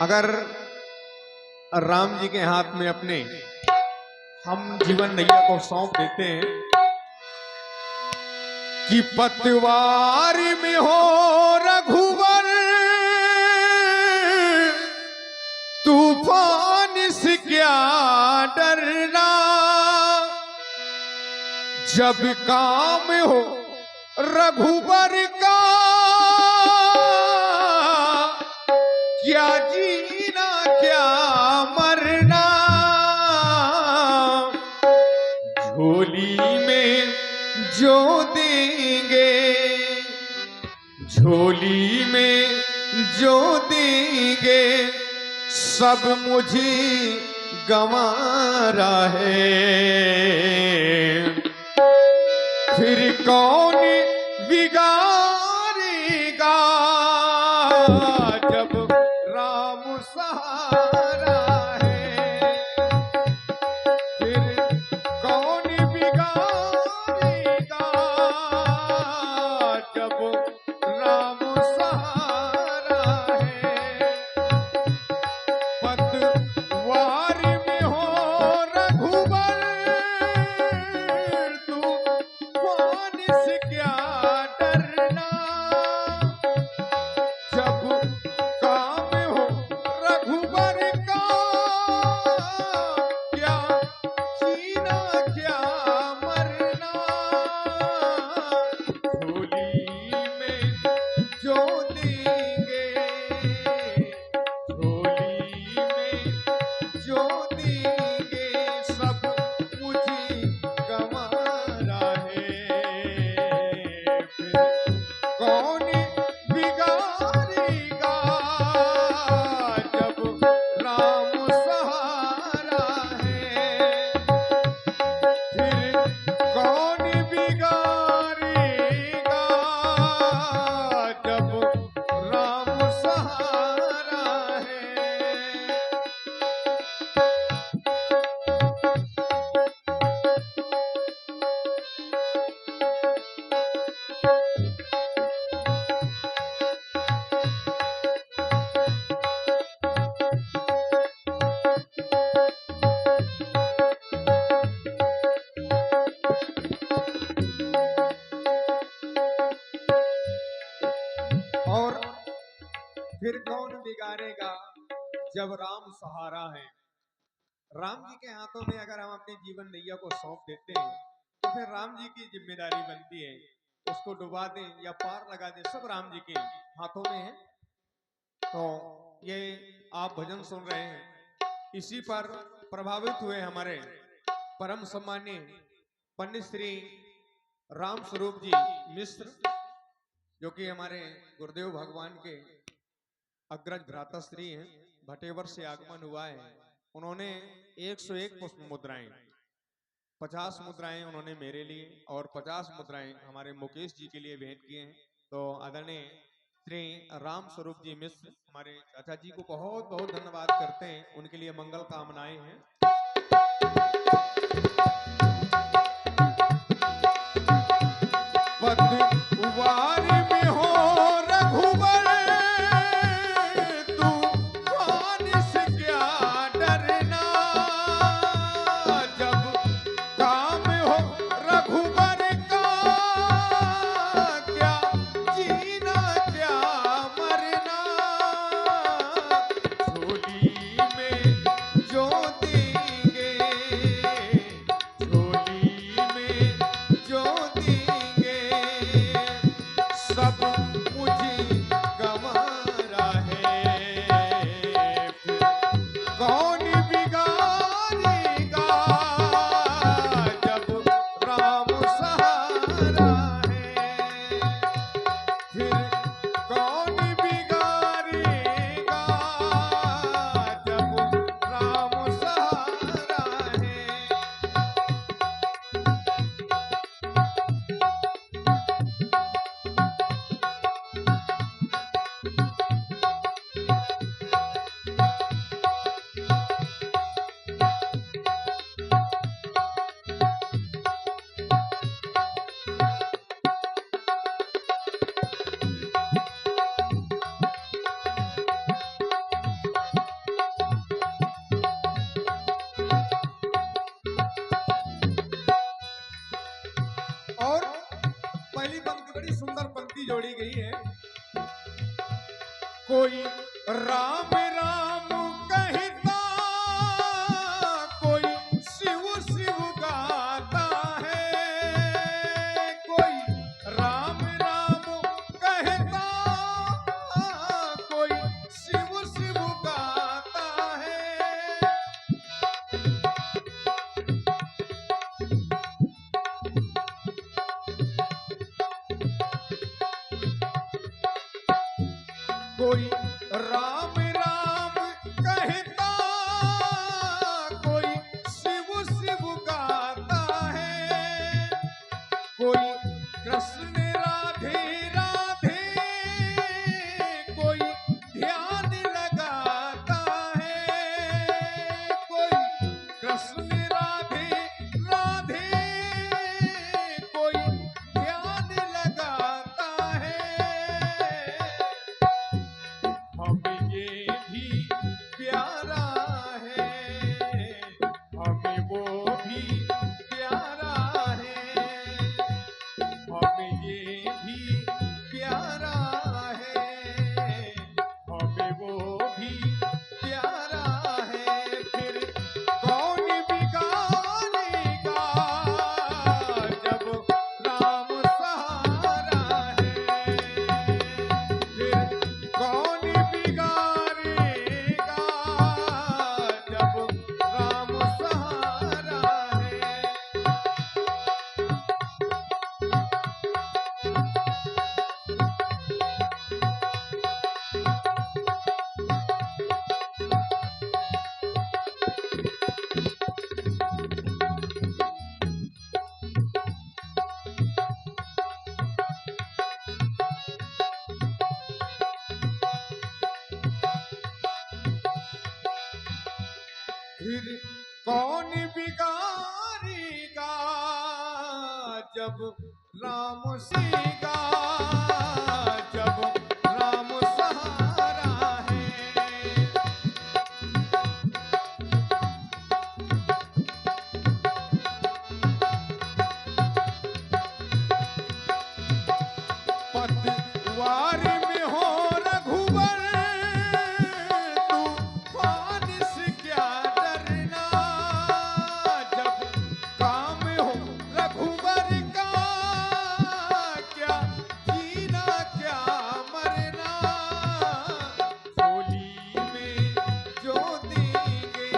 अगर राम जी के हाथ में अपने हम जीवन नैया को सौंप देते हैं कि पतवार में हो रघुवर तूफान से क्या डरना, जब काम हो रघुवर का क्या जीना क्या मरना, झोली में जो देंगे झोली में जो देंगे सब मुझे गंवारा है, फिर कौन बिगाड़ेगा जब राम सहारा है, फिर कौन बिगाड़ेगा जब राम सहारा है। पतवार में हो रघुवर तूफान से क्या डरना, जब काम हो रघुवर का क्या जीना क्या मरना, झोली में जो देंगे झोली में जो देंगे सब मुझे गंवारा है, फिर कौन बिगाड़ेगा जब राम सहारा है, फिर कौन बिगाड़ेगा जब राम सहारा है। और फिर कौन बिगाड़ेगा जब राम सहारा है। राम जी के हाथों में अगर हम अपने जीवन नैया को सौंप देते हैं तो फिर राम जी की जिम्मेदारी बनती है उसको डुबा दें या पार लगा दें, सब राम जी के हाथों में है। तो ये आप भजन सुन रहे हैं, इसी पर प्रभावित हुए हमारे परम सम्मानीय पंडित श्री राम स्वरूप जी मिश्र, जो कि हमारे गुरुदेव भगवान के अग्रज भ्राताश्री हैं, भटेवर से आगमन हुआ है। उन्होंने 101 पुष्प मुद्राएं 50 मुद्राएं उन्होंने मेरे लिए और 50 मुद्राएं हमारे मुकेश जी के लिए भेंट किए हैं। तो आदरणीय श्री राम स्वरूप जी मिश्र हमारे चाचा जी को बहुत बहुत धन्यवाद करते हैं, उनके लिए मंगल कामनाएं हैं। पतवार में हो रघुवर तूफान से क्या डरना, जब काम हो रघुवर का क्या जीना क्या मरना, झोली में जो देंगे की बड़ी सुंदर पंक्ति जोड़ी गई है। कोई राम राम कहता, कोई शिव शिव गाता है। कोई राम राम कहता, कोई शिव शिव गाता है। कोई राम राम कहता, कोई शिव शिव गाता है। कोई कृष्ण राधे राधे, कोई ध्यान लगाता है। कोई कृष्ण राधे राधे, कोई ध्यान लगाता है। हमें ये भी प्यारा है, हमें वो भी प्यारा है। हमें ये भी प्यारा है, हमें वो भी प्यारा है। फिर कौन बिगाड़ेगा जब राम सहारा है। फिर कौन बिगाड़ेगा जब राम सहारा है। फिर कौन बिगाड़ेगा जब राम सीगा, जब राम सहारा है। पतवार में हो रघुवर, तूफान से क्या डरना। जब काम हो रघुवर का, क्या जीना क्या मरना। झोली में जो देंगे,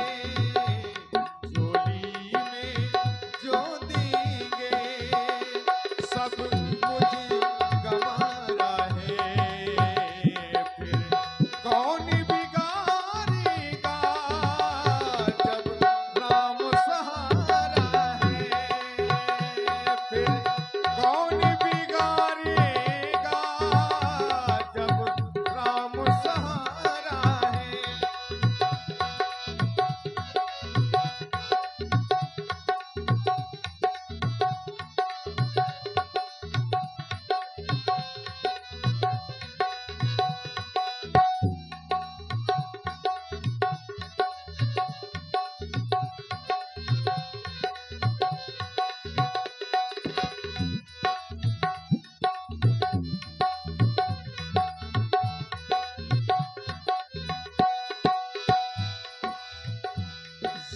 झोली में जो देंगे, सब कुछ गंवारा है। फिर कौन बिगाड़ेगा जब राम सहारा है। फिर कौन बिगाड़ेगा जब राम सहारा है।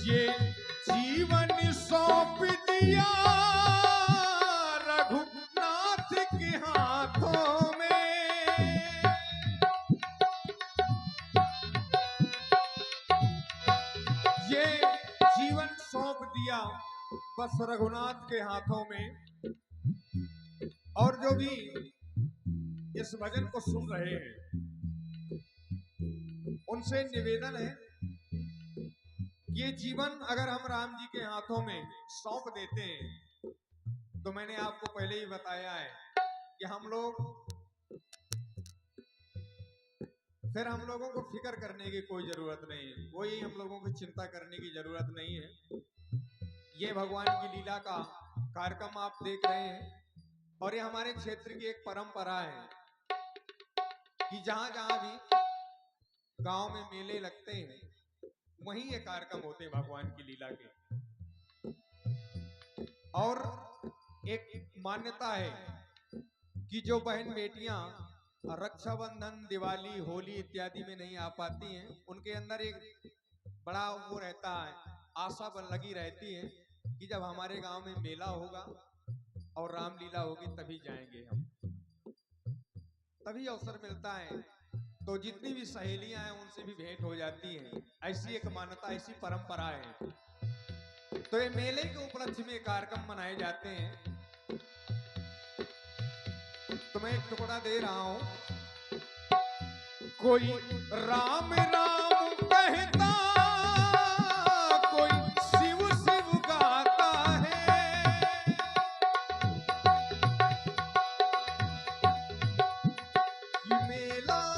ये जीवन सौंप दिया रघुनाथ के हाथों में। ये जीवन सौंप दिया बस रघुनाथ के हाथों में। और जो भी इस भजन को सुन रहे हैं, उनसे निवेदन है, ये जीवन अगर हम राम जी के हाथों में सौंप देते हैं, तो मैंने आपको पहले ही बताया है कि हम लोग फिर हम लोगों को फिक्र करने की कोई जरूरत नहीं है, कोई हम लोगों को चिंता करने की जरूरत नहीं है। ये भगवान की लीला का कार्यक्रम आप देख रहे हैं, और ये हमारे क्षेत्र की एक परंपरा है कि जहां जहां भी गांव में मेले लगते हैं, वहीं ये कार्यक्रम होते हैं भगवान की लीला के। और एक मान्यता है कि जो बहन बेटियां रक्षाबंधन, दिवाली, होली इत्यादि में नहीं आ पाती हैं, उनके अंदर एक बड़ा वो रहता है, आशा लगी रहती है कि जब हमारे गांव में मेला होगा और रामलीला होगी तभी जाएंगे हम, तभी अवसर मिलता है। तो जितनी भी सहेलियां हैं उनसे भी भेंट हो जाती है। ऐसी एक मान्यता, ऐसी परंपरा है। तो ये मेले के उपलक्ष्य में कार्यक्रम मनाए जाते हैं। तो मैं एक टुकड़ा दे रहा हूं। कोई राम राम कहता, कोई शिव शिव गाता है, कि मेला